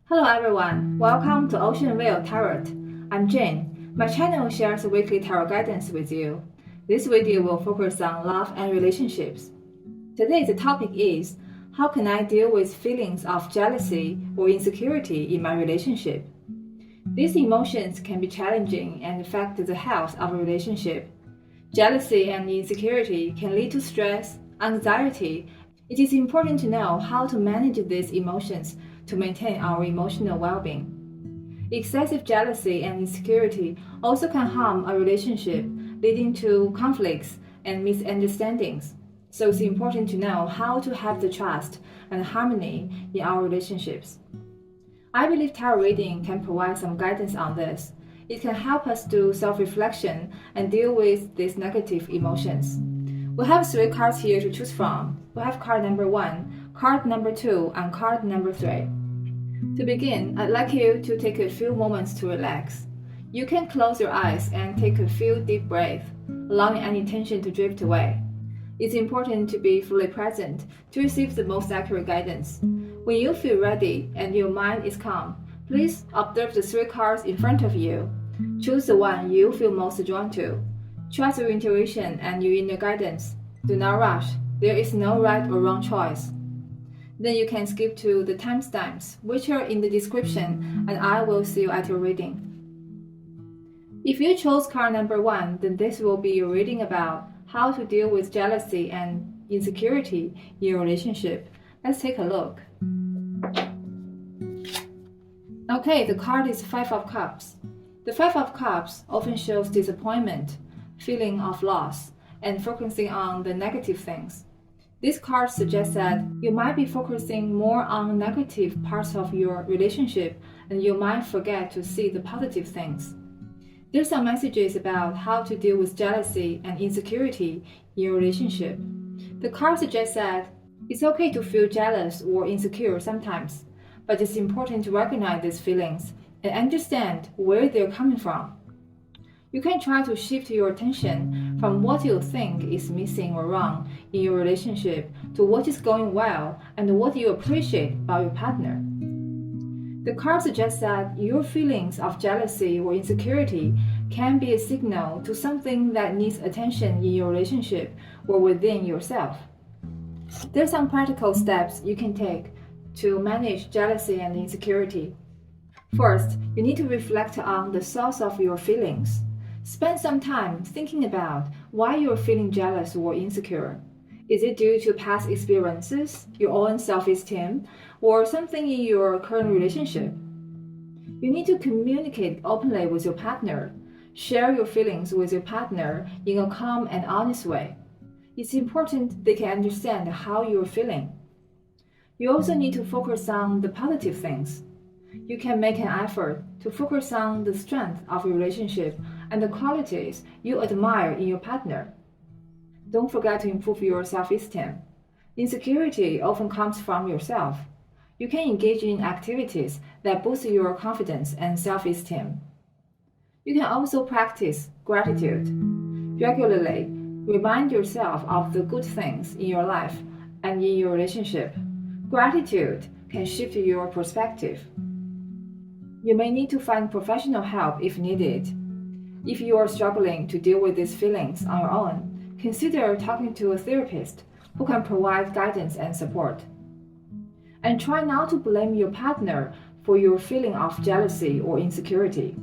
Hello everyone, welcome to OceanVeil Tarot. I'm Jane. My channel shares weekly tarot guidance with you. This video will focus on love and relationships. Today's topic is, how can I deal with feelings of jealousy or insecurity in my relationship? These emotions can be challenging and affect the health of a relationship. Jealousy and insecurity can lead to stress, anxiety. It is important to know how to manage these emotions to maintain our emotional well-being. Excessive jealousy and insecurity also can harm a relationship, leading to conflicts and misunderstandings. So it's important to know how to have the trust and harmony in our relationships. I believe tarot reading can provide some guidance on this. It can help us do self-reflection and deal with these negative emotions. We have 3 cards here to choose from. We have card number 1, card number 2, and card number 3. To begin, I'd like you to take a few moments to relax. You can close your eyes and take a few deep breaths, allowing any tension to drift away. It's important to be fully present to receive the most accurate guidance. When you feel ready and your mind is calm, please observe the 3 cards in front of you. Choose the one you feel most drawn to. Trust your intuition and your inner guidance. Do not rush. There is no right or wrong choice. Then you can skip to the timestamps, which are in the description, and I will see you at your reading. If you chose card number 1, then this will be your reading about how to deal with jealousy and insecurity in your relationship. Let's take a look. Okay, the card is 5 of Cups. The 5 of Cups often shows disappointment, feeling of loss, and focusing on the negative things. This card suggests that you might be focusing more on negative parts of your relationship and you might forget to see the positive things. There's some messages about how to deal with jealousy and insecurity in your relationship. The card suggests that it's okay to feel jealous or insecure sometimes, but it's important to recognize these feelings and understand where they're coming from. You can try to shift your attention from what you think is missing or wrong in your relationship to what is going well and what you appreciate about your partner. The card suggests that your feelings of jealousy or insecurity can be a signal to something that needs attention in your relationship or within yourself. There are some practical steps you can take to manage jealousy and insecurity. First, you need to reflect on the source of your feelings. Spend some time thinking about why you're feeling jealous or insecure. Is it due to past experiences, your own self-esteem, or something in your current relationship? You need to communicate openly with your partner. Share your feelings with your partner in a calm and honest way. It's important they can understand how you're feeling. You also need to focus on the positive things. You can make an effort to focus on the strength of your relationship and the qualities you admire in your partner. Don't forget to improve your self-esteem. Insecurity often comes from yourself. You can engage in activities that boost your confidence and self-esteem. You can also practice gratitude. Regularly, remind yourself of the good things in your life and in your relationship. Gratitude can shift your perspective. You may need to find professional help if needed. If you are struggling to deal with these feelings on your own, consider talking to a therapist who can provide guidance and support. And try not to blame your partner for your feeling of jealousy or insecurity.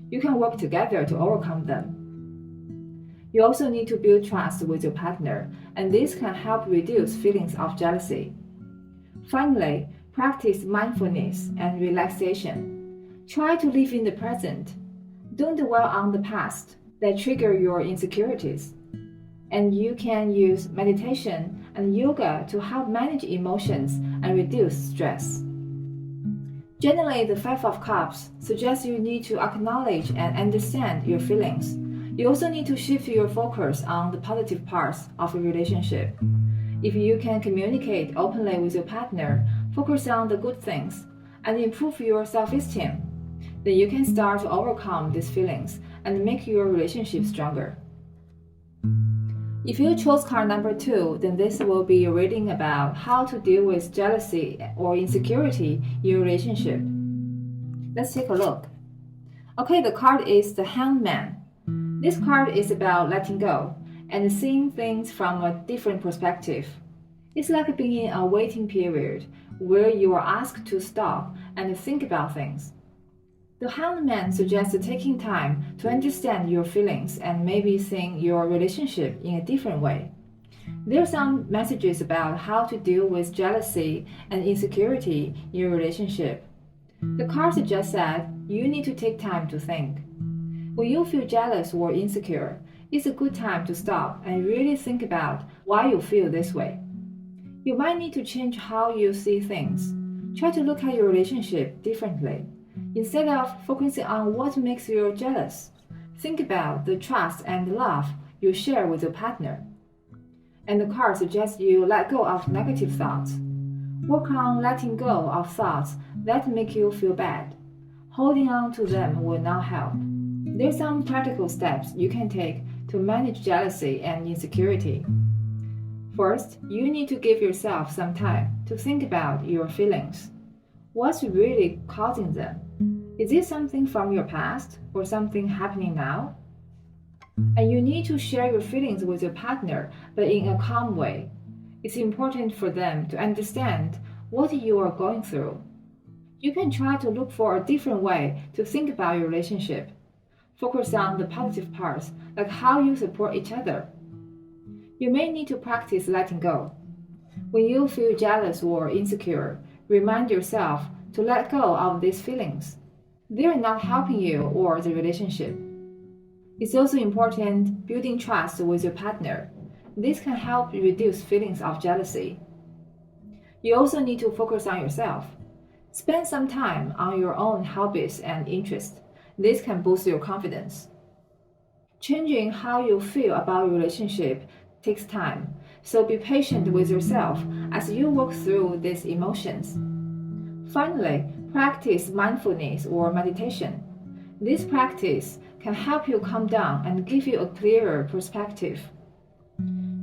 You can work together to overcome them. You also need to build trust with your partner, and this can help reduce feelings of jealousy. Finally, practice mindfulness and relaxation. Try to live in the present. Don't dwell on the past that trigger your insecurities. And you can use meditation and yoga to help manage emotions and reduce stress. Generally, the 5 of Cups suggests you need to acknowledge and understand your feelings. You also need to shift your focus on the positive parts of your relationship. If you can communicate openly with your partner, focus on the good things, and improve your self-esteem, then you can start to overcome these feelings and make your relationship stronger. If you chose card number 2, then this will be a reading about how to deal with jealousy or insecurity in your relationship. Let's take a look. Okay, the card is the Hangman. This card is about letting go and seeing things from a different perspective. It's like being in a waiting period where you are asked to stop and think about things. The Hangman suggests taking time to understand your feelings and maybe seeing your relationship in a different way. There are some messages about how to deal with jealousy and insecurity in your relationship. The card suggests that you need to take time to think. When you feel jealous or insecure, it's a good time to stop and really think about why you feel this way. You might need to change how you see things. Try to look at your relationship differently. Instead of focusing on what makes you jealous, think about the trust and love you share with your partner. And the card suggests you let go of negative thoughts. Work on letting go of thoughts that make you feel bad. Holding on to them will not help. There are some practical steps you can take to manage jealousy and insecurity. First, you need to give yourself some time to think about your feelings. What's really causing them? Is it something from your past or something happening now? And you need to share your feelings with your partner, but in a calm way. It's important for them to understand what you are going through. You can try to look for a different way to think about your relationship. Focus on the positive parts, like how you support each other. You may need to practice letting go. When you feel jealous or insecure, remind yourself to let go of these feelings. They are not helping you or the relationship. It's also important building trust with your partner. This can help reduce feelings of jealousy. You also need to focus on yourself. Spend some time on your own hobbies and interests. This can boost your confidence. Changing how you feel about your relationship takes time, so be patient with yourself as you work through these emotions. Finally, practice mindfulness or meditation. This practice can help you calm down and give you a clearer perspective.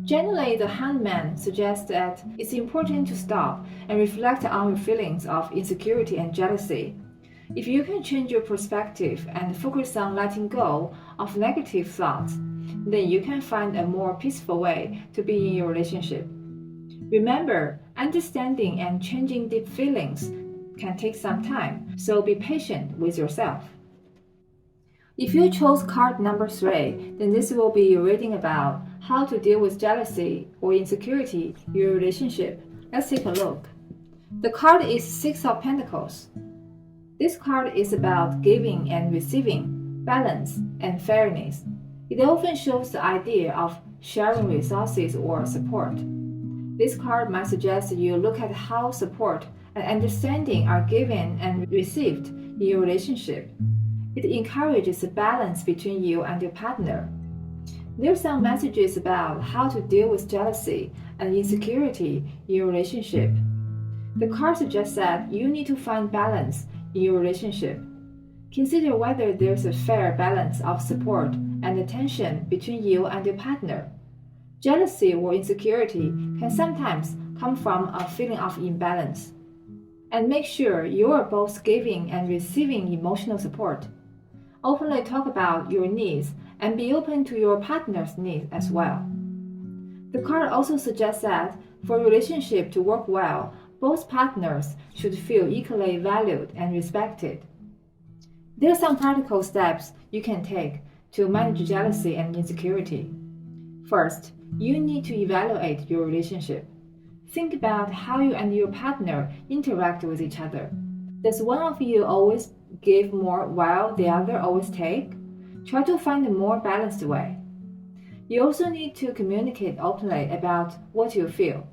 Generally, the Hangman suggests that it's important to stop and reflect on your feelings of insecurity and jealousy. If you can change your perspective and focus on letting go of negative thoughts, then you can find a more peaceful way to be in your relationship. Remember, understanding and changing deep feelings can take some time, so be patient with yourself. If you chose card number 3, then this will be your reading about how to deal with jealousy or insecurity in your relationship. Let's take a look. The card is 6 of Pentacles. This card is about giving and receiving, balance, and fairness. It often shows the idea of sharing resources or support. This card might suggest you look at how support and understanding are given and received in your relationship. It encourages a balance between you and your partner. There are some messages about how to deal with jealousy and insecurity in your relationship. The card suggests that you need to find balance in your relationship. Consider whether there's a fair balance of support and attention between you and your partner. Jealousy or insecurity can sometimes come from a feeling of imbalance. And make sure you are both giving and receiving emotional support. Openly talk about your needs and be open to your partner's needs as well. The card also suggests that for a relationship to work well, both partners should feel equally valued and respected. There are some practical steps you can take to manage jealousy and insecurity. First, you need to evaluate your relationship. Think about how you and your partner interact with each other. Does one of you always give more while the other always take? Try to find a more balanced way. You also need to communicate openly about what you feel.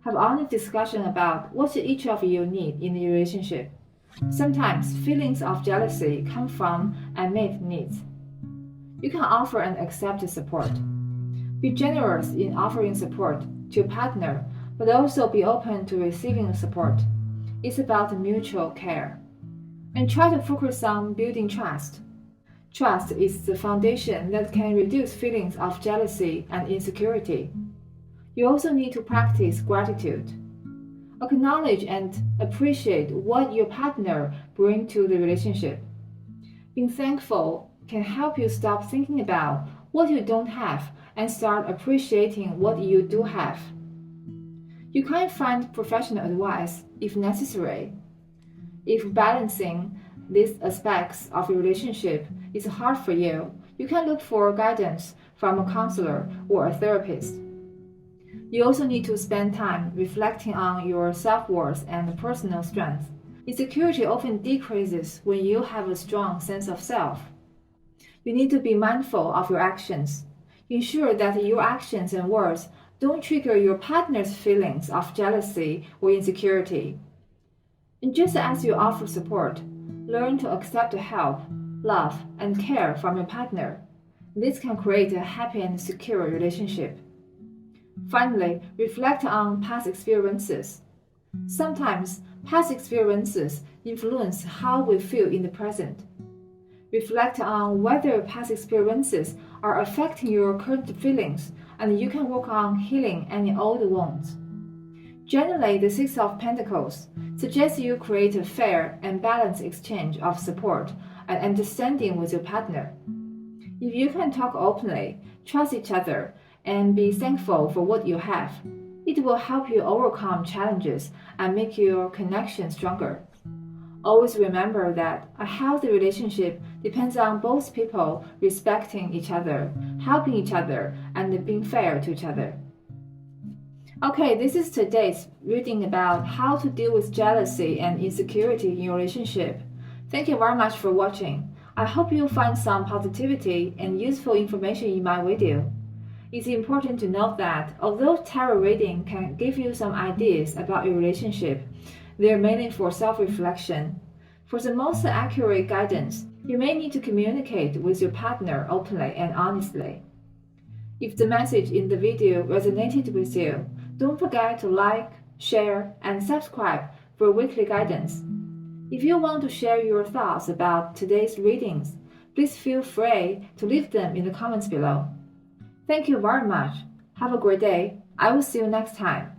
Have honest discussion about what each of you need in the relationship. Sometimes feelings of jealousy come from unmet needs. You can offer and accept support. Be generous in offering support to your partner, but also be open to receiving support. It's about mutual care. And try to focus on building trust. Trust is the foundation that can reduce feelings of jealousy and insecurity. You also need to practice gratitude. Acknowledge and appreciate what your partner brings to the relationship. Being thankful can help you stop thinking about what you don't have and start appreciating what you do have. You can find professional advice if necessary. If balancing these aspects of your relationship is hard for you, you can look for guidance from a counselor or a therapist. You also need to spend time reflecting on your self-worth and personal strength. Insecurity often decreases when you have a strong sense of self. You need to be mindful of your actions. Ensure that your actions and words don't trigger your partner's feelings of jealousy or insecurity. And just as you offer support, learn to accept help, love, and care from your partner. This can create a happy and secure relationship. Finally, reflect on past experiences. Sometimes, past experiences influence how we feel in the present. Reflect on whether past experiences are affecting your current feelings, and you can work on healing any old wounds. Generally, the Six of Pentacles suggests you create a fair and balanced exchange of support and understanding with your partner. If you can talk openly, trust each other, and be thankful for what you have, it will help you overcome challenges and make your connection stronger. Always remember that a healthy relationship depends on both people respecting each other, helping each other, and being fair to each other. Okay, this is today's reading about how to deal with jealousy and insecurity in your relationship. Thank you very much for watching. I hope you find some positivity and useful information in my video. It's important to note that although tarot reading can give you some ideas about your relationship, they're mainly for self-reflection. For the most accurate guidance, you may need to communicate with your partner openly and honestly. If the message in the video resonated with you, don't forget to like, share, and subscribe for weekly guidance. If you want to share your thoughts about today's readings, please feel free to leave them in the comments below. Thank you very much. Have a great day. I will see you next time.